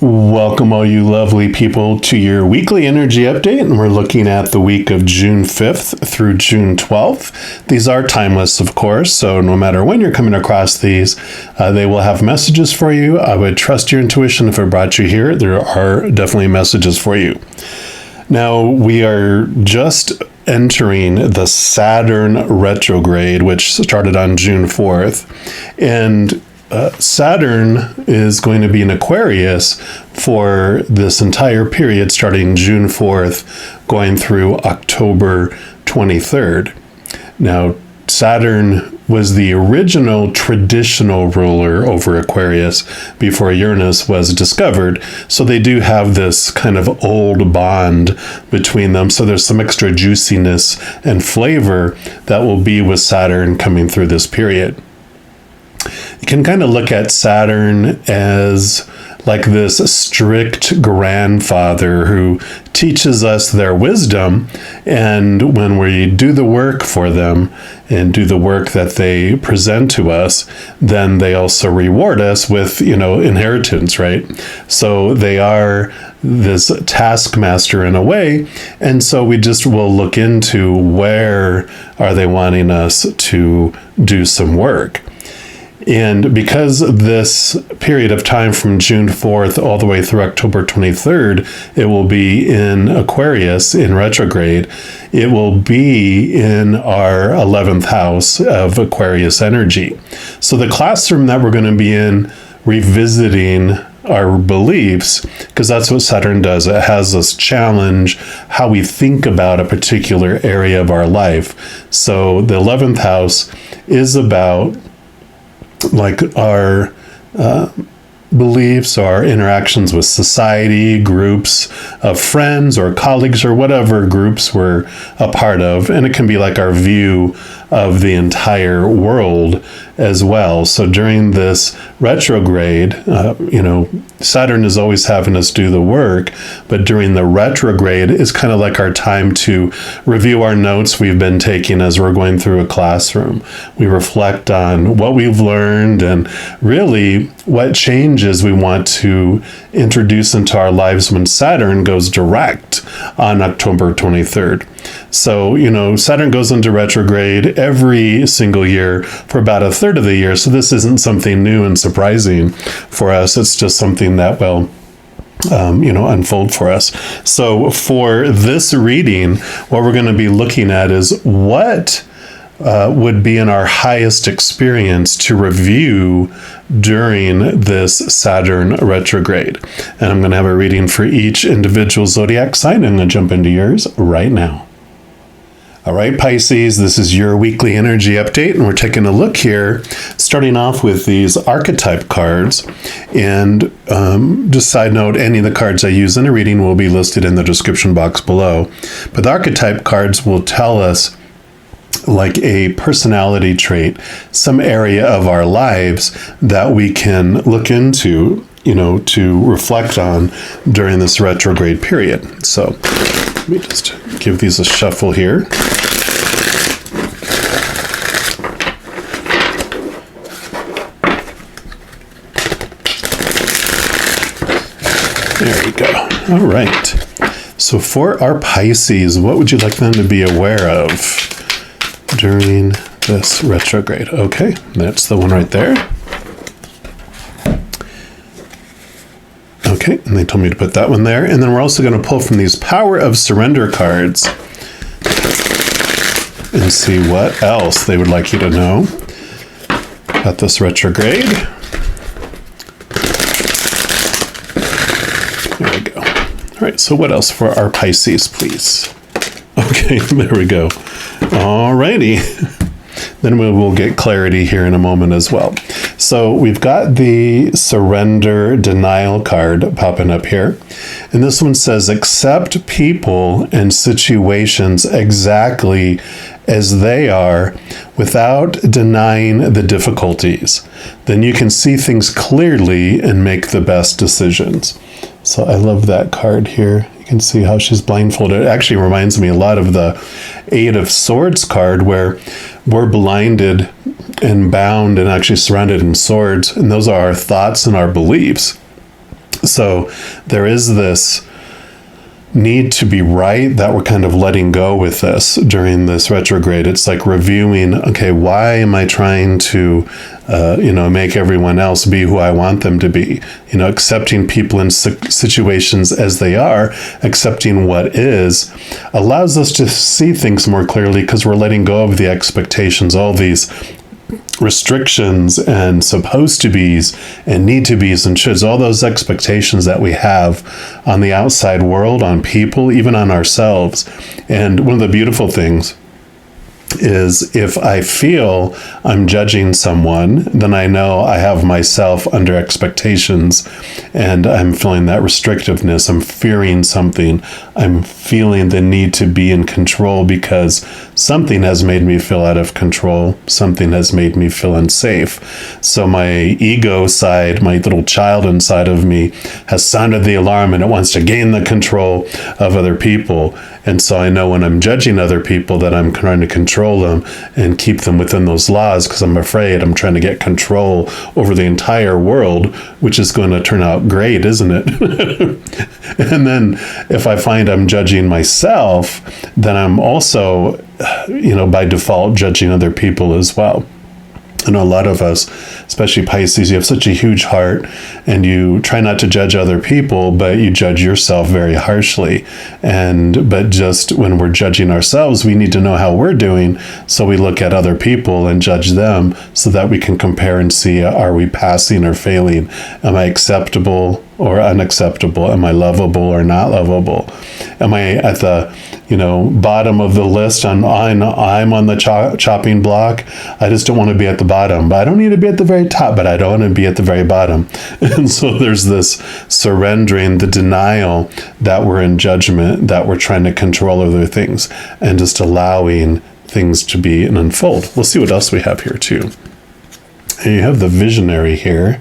Welcome, all you lovely people, to your weekly energy update, and we're looking at the week of June 5th through June 12th. These are timeless, of course, so no matter when you're coming across these, they will have messages for you. I would trust your intuition if it brought you here. There are definitely messages for you. Now, we are just entering the Saturn retrograde, which started on June 4th, and Saturn is going to be in Aquarius for this entire period starting June 4th going through October 23rd. Now, Saturn was the original traditional ruler over Aquarius before Uranus was discovered, so they do have this kind of old bond between them, so there's some extra juiciness and flavor that will be with Saturn coming through this period. You can kind of look at Saturn as like this strict grandfather who teaches us their wisdom, and when we do the work for them and do the work that they present to us, then they also reward us with, inheritance, right? So they are this taskmaster in a way, and so we just will look into where are they wanting us to do some work. And because this period of time from June 4th all the way through October 23rd, it will be in Aquarius in retrograde. It will be in our 11th house of Aquarius energy. So the classroom that we're going to be in, revisiting our beliefs, because that's what Saturn does. It has us challenge how we think about a particular area of our life. So the 11th house is about like our beliefs, our interactions with society, groups of friends or colleagues or whatever groups we're a part of. And it can be like our view of the entire world as well. So during this retrograde, Saturn is always having us do the work, but during the retrograde is kind of like our time to review our notes we've been taking as we're going through a classroom. We reflect on what we've learned and really what changes we want to introduce into our lives when Saturn goes direct on October 23rd. So, Saturn goes into retrograde every single year for about a third of the year. So this isn't something new and surprising for us. It's just something that will unfold for us. So for this reading, what we're going to be looking at is what would be in our highest experience to review during this Saturn retrograde. And I'm going to have a reading for each individual zodiac sign. I'm going to jump into yours right now. All right, Pisces, this is your weekly energy update, and we're taking a look here, starting off with these archetype cards. And just side note, any of the cards I use in a reading will be listed in the description box below. But the archetype cards will tell us like a personality trait, some area of our lives that we can look into, to reflect on during this retrograde period. So let me just give these a shuffle here. There we go. All right. So for our Pisces, what would you like them to be aware of during this retrograde? Okay, that's the one right there. Okay, and they told me to put that one there. And then we're also going to pull from these Power of Surrender cards and see what else they would like you to know about this retrograde. There we go. All right, so what else for our Pisces, please? Okay, there we go. All righty. Then we will get clarity here in a moment as well. So we've got the surrender denial card popping up here. And this one says, accept people and situations exactly as they are without denying the difficulties. Then you can see things clearly and make the best decisions. So I love that card here. You can see how she's blindfolded. It actually reminds me a lot of the Eight of Swords card, where we're blinded and bound and actually surrounded in swords. And those are our thoughts and our beliefs. So there is this need to be right that we're kind of letting go with this during this retrograde. It's like reviewing, okay, why am I trying to, make everyone else be who I want them to be? Accepting people in situations as they are, accepting what is, allows us to see things more clearly because we're letting go of the expectations, all these restrictions and supposed to be's and need to be's and shoulds, all those expectations that we have on the outside world, on people, even on ourselves. And one of the beautiful things is if I feel I'm judging someone, then I know I have myself under expectations and I'm feeling that restrictiveness. I'm fearing something. I'm feeling the need to be in control because something has made me feel out of control. Something has made me feel unsafe. So my ego side, my little child inside of me has sounded the alarm and it wants to gain the control of other people. And so I know when I'm judging other people that I'm trying to control them and keep them within those laws because I'm afraid I'm trying to get control over the entire world, which is going to turn out great, isn't it? And then if I find I'm judging myself, then I'm also, by default judging other people as well. I know a lot of us, especially Pisces, you have such a huge heart and you try not to judge other people, but you judge yourself very harshly. But just when we're judging ourselves, we need to know how we're doing. So we look at other people and judge them so that we can compare and see, are we passing or failing? Am I acceptable or unacceptable? Am I lovable or not lovable? Am I at the bottom of the list? I'm on the chopping block. I just don't want to be at the bottom, but I don't need to be at the very top, but I don't want to be at the very bottom. And so there's this surrendering, the denial that we're in judgment, that we're trying to control other things, and just allowing things to be and unfold. We'll see what else we have here too. And you have the visionary here.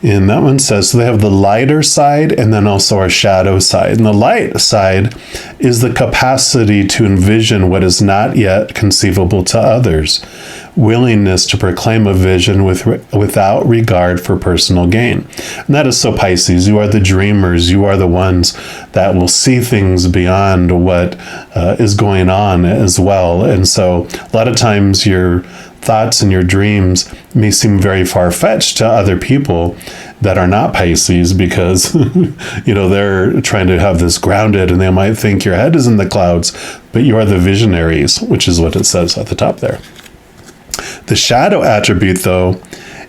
And that one says, so they have the lighter side and then also our shadow side. And the light side is the capacity to envision what is not yet conceivable to others. Willingness to proclaim a vision without regard for personal gain. And that is so Pisces. You are the dreamers. You are the ones that will see things beyond what is going on as well. And so a lot of times your thoughts and your dreams may seem very far-fetched to other people that are not Pisces because, they're trying to have this grounded and they might think your head is in the clouds, but you are the visionaries, which is what it says at the top there. The shadow attribute, though,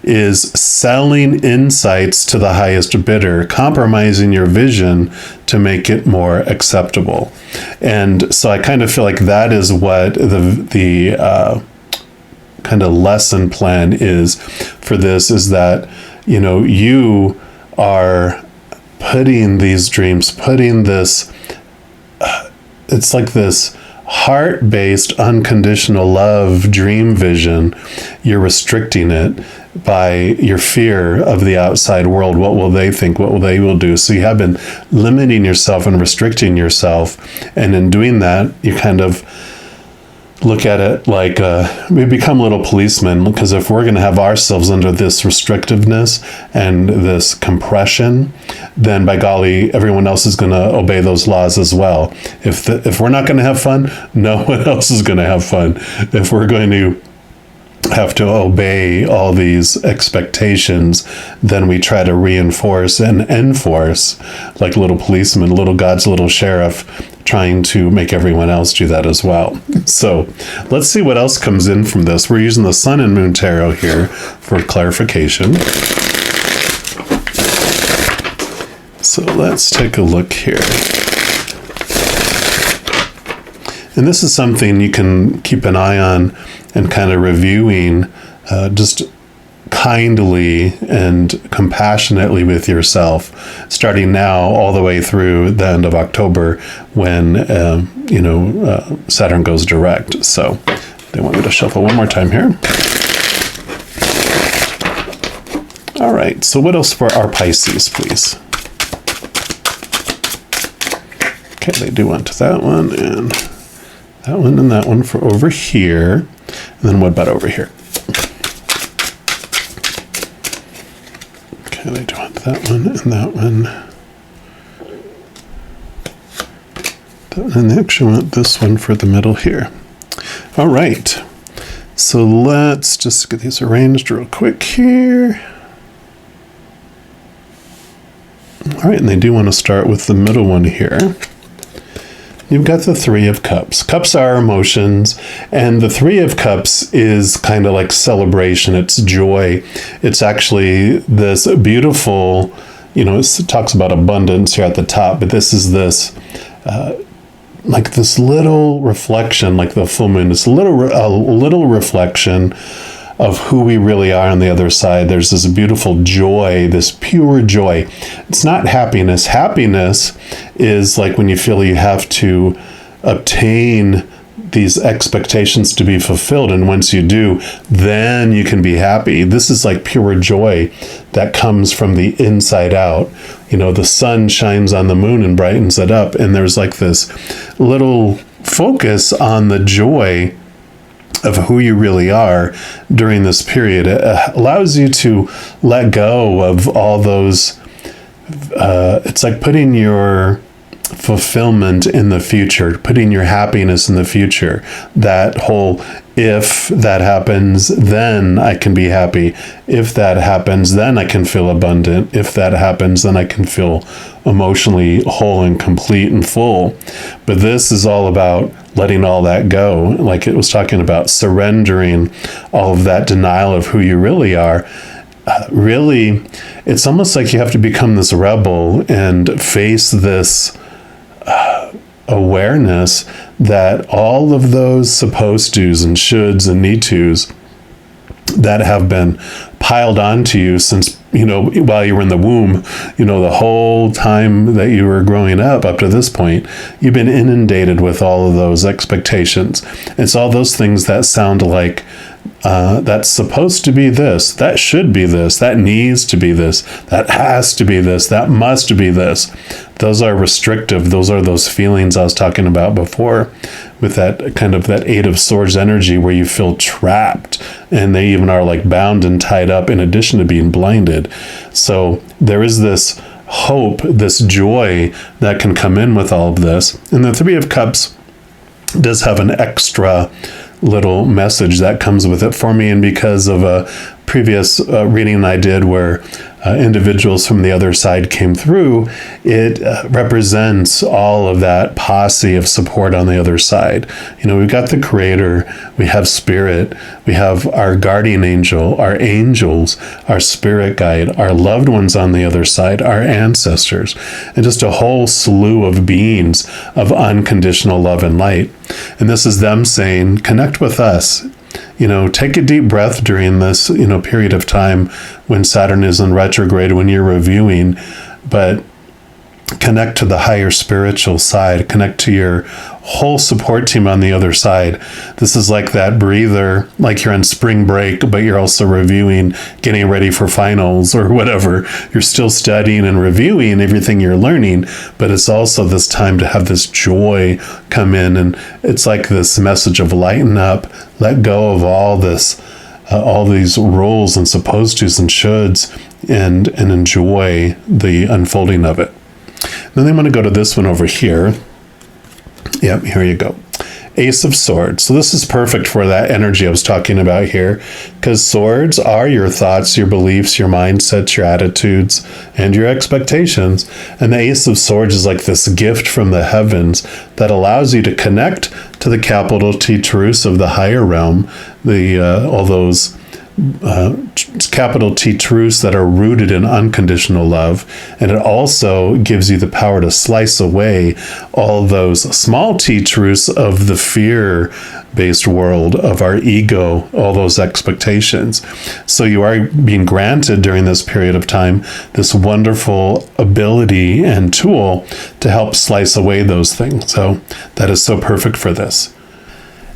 is selling insights to the highest bidder, compromising your vision to make it more acceptable. And so I kind of feel like that is what the kind of lesson plan is for this, is that you are putting these dreams, putting this it's like this heart-based unconditional love dream vision. You're restricting it by your fear of the outside world. What will they think? What will they do? So you have been limiting yourself and restricting yourself, and in doing that you kind of look at it like we become little policemen, because if we're going to have ourselves under this restrictiveness and this compression, then by golly, everyone else is going to obey those laws as well. If we're not going to have fun, no one else is going to have fun. If we're going to have to obey all these expectations, then we try to reinforce and enforce like little policemen, little God's little sheriff, trying to make everyone else do that as well. So let's see what else comes in from this. We're using the Sun and Moon Tarot here for clarification. So let's take a look here. And this is something you can keep an eye on and kind of reviewing just kindly and compassionately with yourself, starting now all the way through the end of October when, Saturn goes direct. So they want me to shuffle one more time here. All right, so what else for our Pisces, please? Okay, they do want that one and that one and that one for over here. And then what about over here? And I do want that one and that one. And I actually want this one for the middle here. All right. So let's just get these arranged real quick here. All right, and they do want to start with the middle one here. You've got the Three of Cups. Cups are emotions, and the Three of Cups is kind of like celebration. It's joy. It's actually this beautiful, it talks about abundance here at the top, but this is this, like this little reflection, like the full moon, this little reflection of who we really are on the other side. There's this beautiful joy, this pure joy. It's not happiness. Happiness is like when you feel you have to obtain these expectations to be fulfilled, and once you do, then you can be happy. This is like pure joy that comes from the inside out. The sun shines on the moon and brightens it up, and there's like this little focus on the joy of who you really are during this period. It allows you to let go of all those, it's like putting your fulfillment in the future, putting your happiness in the future. That whole, if that happens, then I can be happy. If that happens, then I can feel abundant. If that happens, then I can feel emotionally whole and complete and full. But this is all about letting all that go. Like it was talking about surrendering all of that denial of who you really are. Really, it's almost like you have to become this rebel and face this awareness that all of those supposed tos and shoulds and need tos that have been piled onto you since, while you were in the womb, the whole time that you were growing up to this point, you've been inundated with all of those expectations. It's all those things that sound like, that's supposed to be this, that should be this, that needs to be this, that has to be this, that must be this. Those are restrictive. Those are those feelings I was talking about before with that kind of that Eight of Swords energy where you feel trapped, and they even are like bound and tied up in addition to being blinded. So there is this hope, this joy that can come in with all of this. And the Three of Cups does have an extra little message that comes with it for me, and because of a previous reading I did where individuals from the other side came through, it represents all of that posse of support on the other side. We've got the Creator, we have Spirit, we have our guardian angel, our angels, our spirit guide, our loved ones on the other side, our ancestors, and just a whole slew of beings of unconditional love and light. And this is them saying, connect with us. Take a deep breath during this, period of time when Saturn is in retrograde, when you're reviewing, but connect to the higher spiritual side, connect to your whole support team on the other side. This is like that breather, like you're on spring break, but you're also reviewing, getting ready for finals or whatever. You're still studying and reviewing everything you're learning, but it's also this time to have this joy come in. And it's like this message of lighten up, let go of all this, all these rules and supposed tos and shoulds, and enjoy the unfolding of it. Then they want to go to this one over here. Yep, here you go. Ace of Swords. So this is perfect for that energy I was talking about here, because swords are your thoughts, your beliefs, your mindsets, your attitudes, and your expectations. And the Ace of Swords is like this gift from the heavens that allows you to connect to the capital T truths of the higher realm, all those capital T truths that are rooted in unconditional love. And it also gives you the power to slice away all those small T truths of the fear-based world of our ego, all those expectations. So you are being granted during this period of time this wonderful ability and tool to help slice away those things. So that is so perfect for this.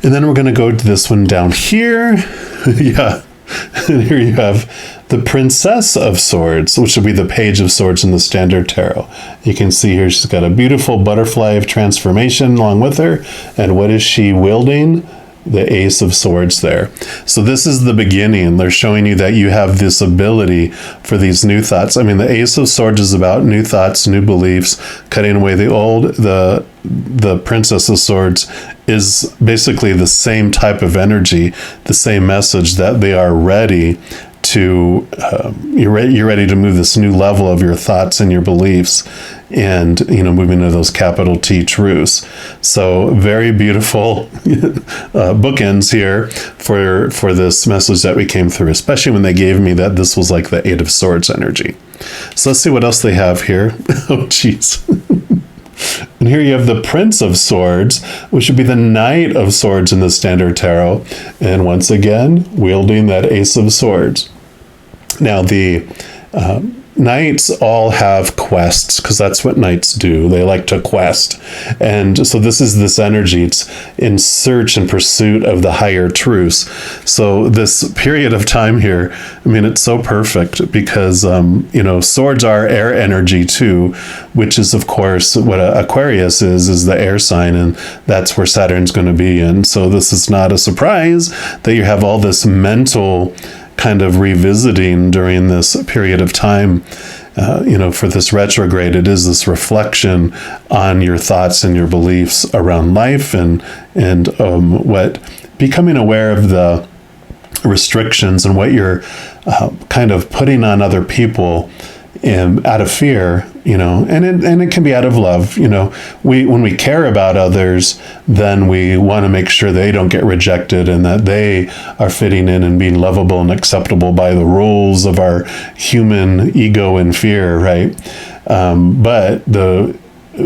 And then we're going to go to this one down here. Yeah. And here you have the Princess of Swords, which will be the Page of Swords in the Standard Tarot. You can see here she's got a beautiful butterfly of transformation along with her. And what is she wielding? the Ace of Swords there. So this is the beginning. They're showing you that you have this ability for these new thoughts. I mean, the Ace of Swords is about new thoughts, new beliefs, cutting away the old. The Princess of Swords is basically the same type of energy, the same message that they are ready to, you're ready to move this new level of your thoughts and your beliefs, and moving to those capital T truths. So very beautiful bookends here for this message that we came through, especially when they gave me that this was like the Eight of Swords energy. So let's see what else they have here. Oh, jeez. And here you have the Prince of Swords, which would be the Knight of Swords in the Standard Tarot. And once again, wielding that Ace of Swords. Now, the knights all have quests, because that's what knights do. They like to quest. And so this is this energy. It's in search and pursuit of the higher truths. So this period of time here, I mean, it's so perfect because, swords are air energy too, which is, of course, what Aquarius is the air sign, and that's where Saturn's going to be in. So this is not a surprise that you have all this mental kind of revisiting during this period of time. For this retrograde, it is this reflection on your thoughts and your beliefs around life, and what becoming aware of the restrictions and what you're kind of putting on other people out of fear, and it can be out of love. When we care about others, then we want to make sure they don't get rejected and that they are fitting in and being lovable and acceptable by the rules of our human ego and fear, right? But the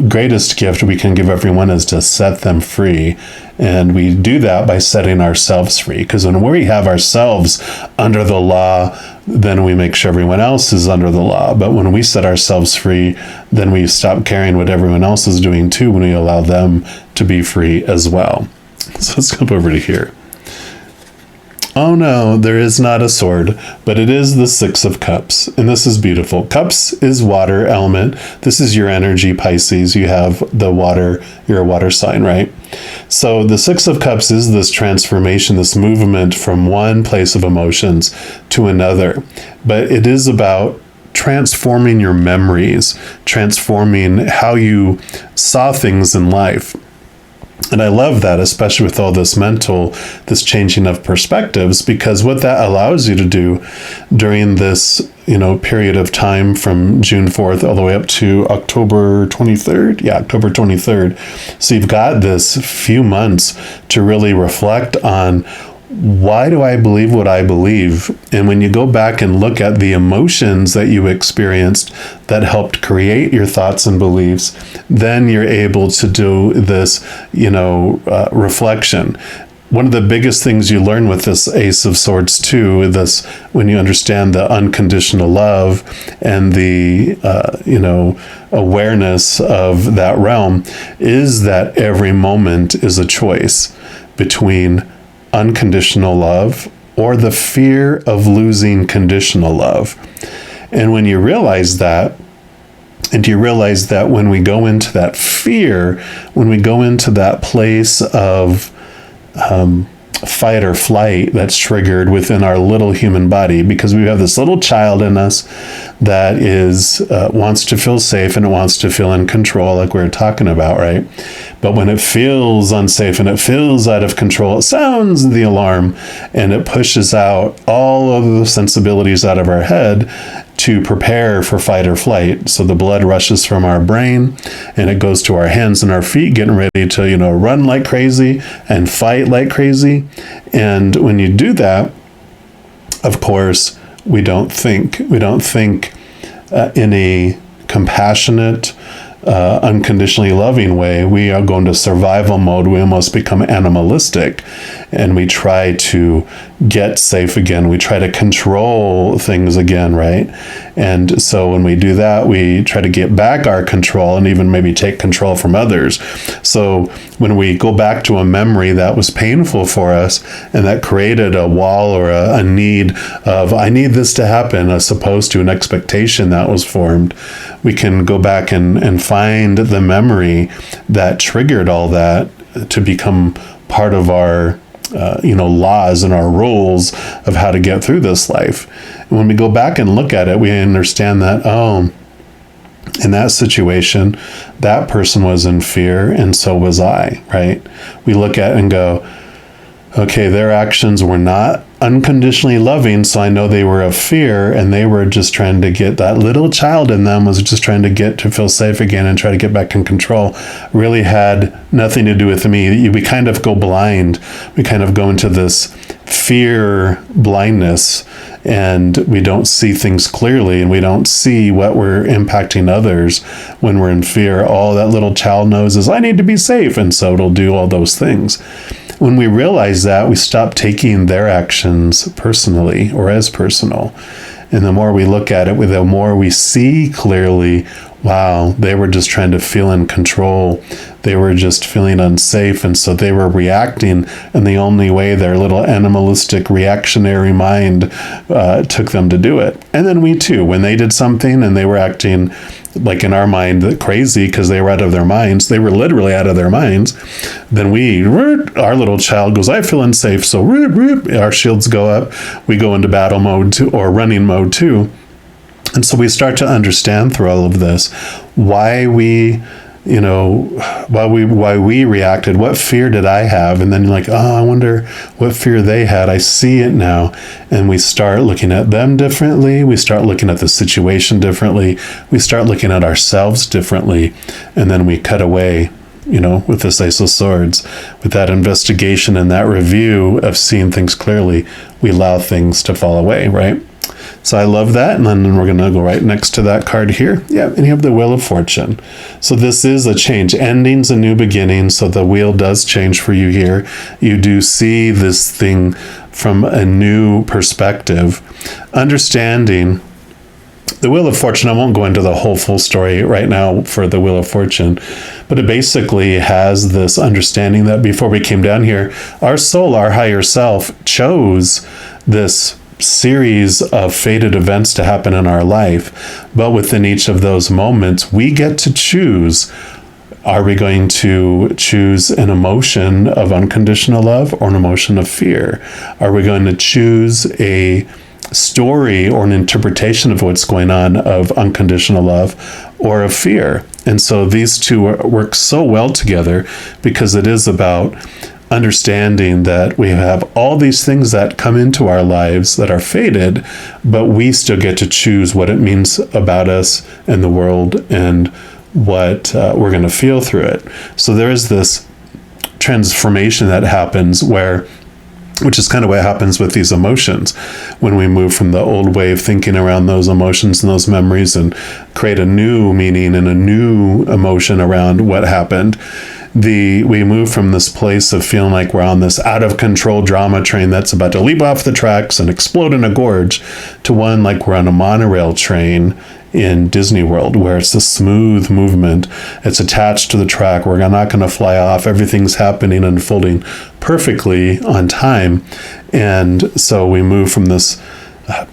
greatest gift we can give everyone is to set them free. And we do that by setting ourselves free. Because when we have ourselves under the law, then we make sure everyone else is under the law. But when we set ourselves free, then we stop caring what everyone else is doing too, when we allow them to be free as well. So let's come over to here. Oh no, there is not a sword, but it is the Six of Cups. And this is beautiful. Cups is water element. This is your energy, Pisces. You have the water, you're a water sign, right? So the Six of Cups is this transformation, this movement from one place of emotions to another. But it is about transforming your memories, transforming how you saw things in life. And I love that, especially with all this this changing of perspectives, because what that allows you to do during this, period of time from June 4th all the way up to October 23rd. Yeah, October 23rd. So you've got this few months to really reflect on, why do I believe what I believe? And when you go back and look at the emotions that you experienced that helped create your thoughts and beliefs, then you're able to do this, reflection. One of the biggest things you learn with this Ace of Swords too, this when you understand the unconditional love and the, awareness of that realm, is that every moment is a choice between unconditional love or the fear of losing conditional love. And when you realize that, and you realize that when we go into that fear, when we go into that place of fight or flight that's triggered within our little human body, because we have this little child in us that wants to feel safe and it wants to feel in control, like we were talking about, right? But when it feels unsafe and it feels out of control, it sounds the alarm and it pushes out all of the sensibilities out of our head to prepare for fight or flight. So the blood rushes from our brain and it goes to our hands and our feet, getting ready to, run like crazy and fight like crazy. And when you do that, of course, we don't think in a compassionate, unconditionally loving way. We are going to survival mode. We almost become animalistic and we try to get safe again. We try to control things again, right? And so when we do that, we try to get back our control and even maybe take control from others. So when we go back to a memory that was painful for us and that created a wall or a need of, I need this to happen, as opposed to an expectation that was formed, we can go back and find the memory that triggered all that to become part of our laws and our rules of how to get through this life. And when we go back and look at it, we understand that, in that situation, that person was in fear, and so was I, right? We look at it and go, okay, their actions were not unconditionally loving, so I know they were of fear, and they were just trying to get, that little child in them was just trying to get to feel safe again and try to get back in control. Really had nothing to do with me. We kind of go blind. We kind of go into this fear blindness, and we don't see things clearly, and we don't see what we're impacting others when we're in fear. All that little child knows is, I need to be safe, and so it'll do all those things. When we realize that, we stop taking their actions personally or as personal. And the more we look at it, the more we see clearly, wow, they were just trying to feel in control. They were just feeling unsafe. And so they were reacting in the only way their little animalistic reactionary mind took them to do it. And then we too, when they did something and they were acting like in our mind crazy because they were out of their minds, they were literally out of their minds, then our little child goes, I feel unsafe. So our shields go up. We go into battle mode too, or running mode too. And so we start to understand through all of this why we reacted. What fear did I have? And then you're like, I wonder what fear they had. I see it now. And we start looking at them differently. We start looking at the situation differently. We start looking at ourselves differently. And then we cut away, with this Ace of Swords, with that investigation and that review of seeing things clearly. We allow things to fall away, right? So I love that. And then we're going to go right next to that card here. Yeah, and you have the Wheel of Fortune. So this is a change. Endings and new beginnings. So the wheel does change for you here. You do see this thing from a new perspective. Understanding the Wheel of Fortune, I won't go into the whole full story right now for the Wheel of Fortune, but it basically has this understanding that before we came down here, our soul, our higher self, chose this series of fated events to happen in our life. But within each of those moments, we get to choose. Are we going to choose an emotion of unconditional love or an emotion of fear? Are we going to choose a story or an interpretation of what's going on of unconditional love or of fear? And so these two work so well together because it is about understanding that we have all these things that come into our lives that are fated, but we still get to choose what it means about us and the world and what we're going to feel through it. So there is this transformation that happens which is kind of what happens with these emotions when we move from the old way of thinking around those emotions and those memories and create a new meaning and a new emotion around what happened. We move from this place of feeling like we're on this out of control drama train that's about to leap off the tracks and explode in a gorge to one like we're on a monorail train in Disney World, where it's a smooth movement. It's attached to the track. We're not going to fly off. Everything's happening, unfolding perfectly on time. And so we move from this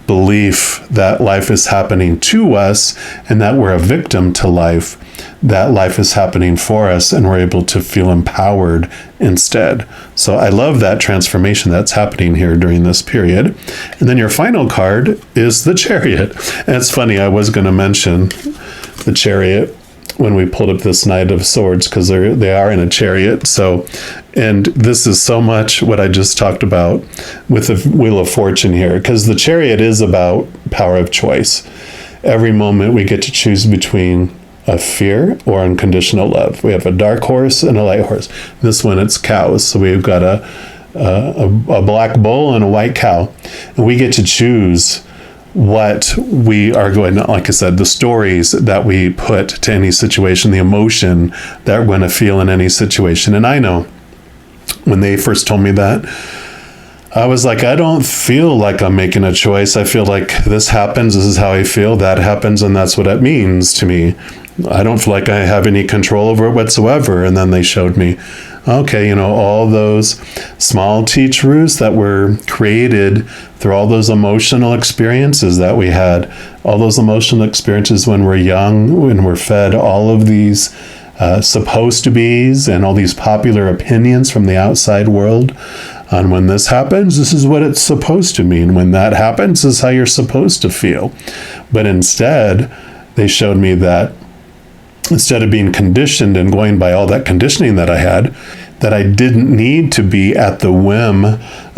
belief that life is happening to us and that we're a victim to life, that life is happening for us and we're able to feel empowered instead. So I love that transformation that's happening here during this period. And then your final card is the Chariot. And it's funny, I was going to mention the Chariot when we pulled up this Knight of Swords because they are in a chariot. So, and this is so much what I just talked about with the Wheel of Fortune here, because the Chariot is about power of choice. Every moment we get to choose between a fear or unconditional love. We have a dark horse and a light horse. This one, it's cows. So we've got a black bull and a white cow, and we get to choose what we are going to, like I said, the stories that we put to any situation, the emotion that we're going to feel in any situation. And I know when they first told me that, I was like, I don't feel like I'm making a choice. I feel like this happens, this is how I feel, that happens, and that's what it means to me. I don't feel like I have any control over it whatsoever. And then they showed me, okay, all those small teachers that were created through all those emotional experiences that we had, all those emotional experiences when we're young, when we're fed all of these supposed to be's and all these popular opinions from the outside world. on when this happens, this is what it's supposed to mean. When that happens, this is how you're supposed to feel. But instead, they showed me that instead of being conditioned and going by all that conditioning that I had, that I didn't need to be at the whim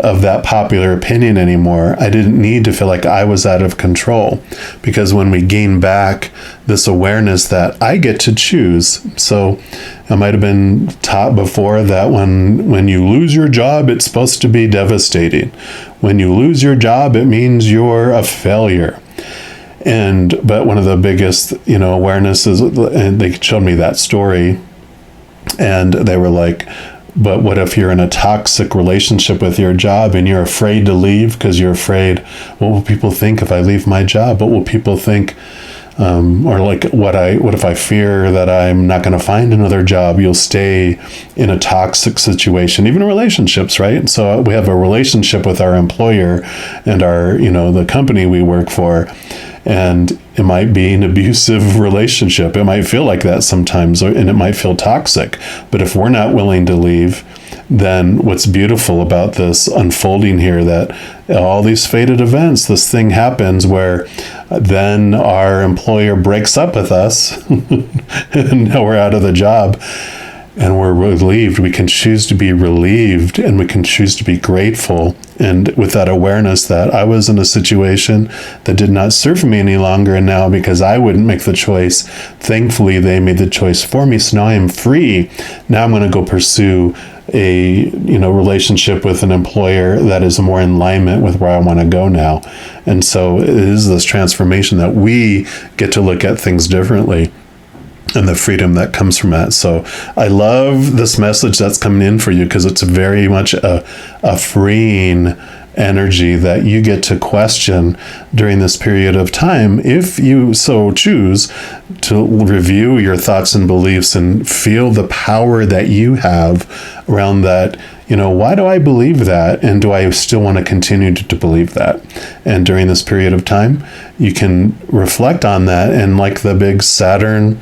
of that popular opinion anymore. I didn't need to feel like I was out of control, because when we gain back this awareness that I get to choose. So I might have been taught before that when you lose your job, it's supposed to be devastating. When you lose your job, it means you're a failure. But one of the biggest, awarenesses, and they showed me that story, and they were like, but what if you're in a toxic relationship with your job and you're afraid to leave because you're afraid, what will people think if I leave my job? What will people think? Or like, what if I fear that I'm not going to find another job? You'll stay in a toxic situation, even relationships, right? So we have a relationship with our employer and our, the company we work for. And it might be an abusive relationship. It might feel like that sometimes, and it might feel toxic. But if we're not willing to leave, then what's beautiful about this unfolding here, that all these fated events, this thing happens where then our employer breaks up with us, and now we're out of the job. And we're relieved. We can choose to be relieved, and we can choose to be grateful. And with that awareness that I was in a situation that did not serve me any longer, and now because I wouldn't make the choice, thankfully they made the choice for me. So now I am free. Now I'm going to go pursue a relationship with an employer that is more in alignment with where I want to go now. And so it is this transformation that we get to look at things differently, and the freedom that comes from that. So I love this message that's coming in for you, because it's very much a freeing energy that you get to question during this period of time, if you so choose to review your thoughts and beliefs and feel the power that you have around that. Why do I believe that? And do I still want to continue to believe that? And during this period of time, you can reflect on that. And like the big Saturn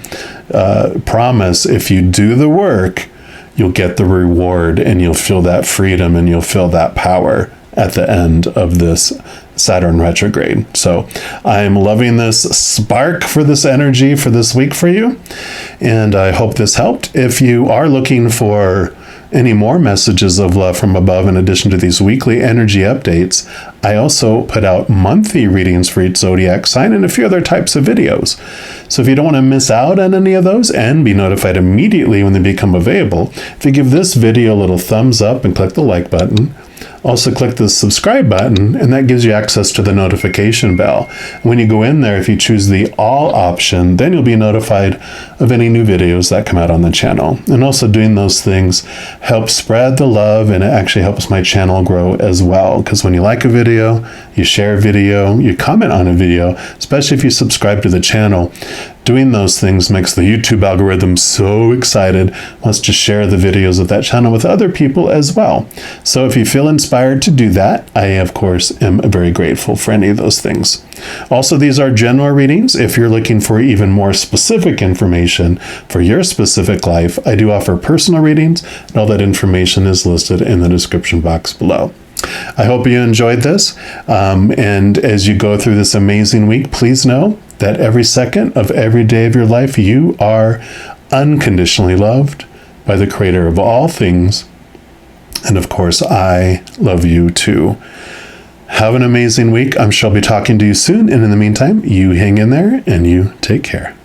promise, if you do the work, you'll get the reward, and you'll feel that freedom, and you'll feel that power at the end of this Saturn retrograde. So I'm loving this spark for this energy for this week for you. And I hope this helped. If you are looking for any more messages of love from above, in addition to these weekly energy updates, I also put out monthly readings for each zodiac sign and a few other types of videos. So if you don't want to miss out on any of those and be notified immediately when they become available, if you give this video a little thumbs up and click the like button, also click the subscribe button, and that gives you access to the notification bell. When you go in there, if you choose the all option, then you'll be notified of any new videos that come out on the channel. And also doing those things helps spread the love, and it actually helps my channel grow as well. Because when you like a video, you share a video, you comment on a video, especially if you subscribe to the channel, doing those things makes the YouTube algorithm so excited, wants to share the videos of that channel with other people as well. So if you feel inspired to do that, I, of course, am very grateful for any of those things. Also, these are general readings. If you're looking for even more specific information for your specific life, I do offer personal readings, and all that information is listed in the description box below. I hope you enjoyed this. And as you go through this amazing week, please know that every second of every day of your life, you are unconditionally loved by the Creator of all things. And of course, I love you too. Have an amazing week. I'm sure I'll be talking to you soon. And in the meantime, you hang in there and you take care.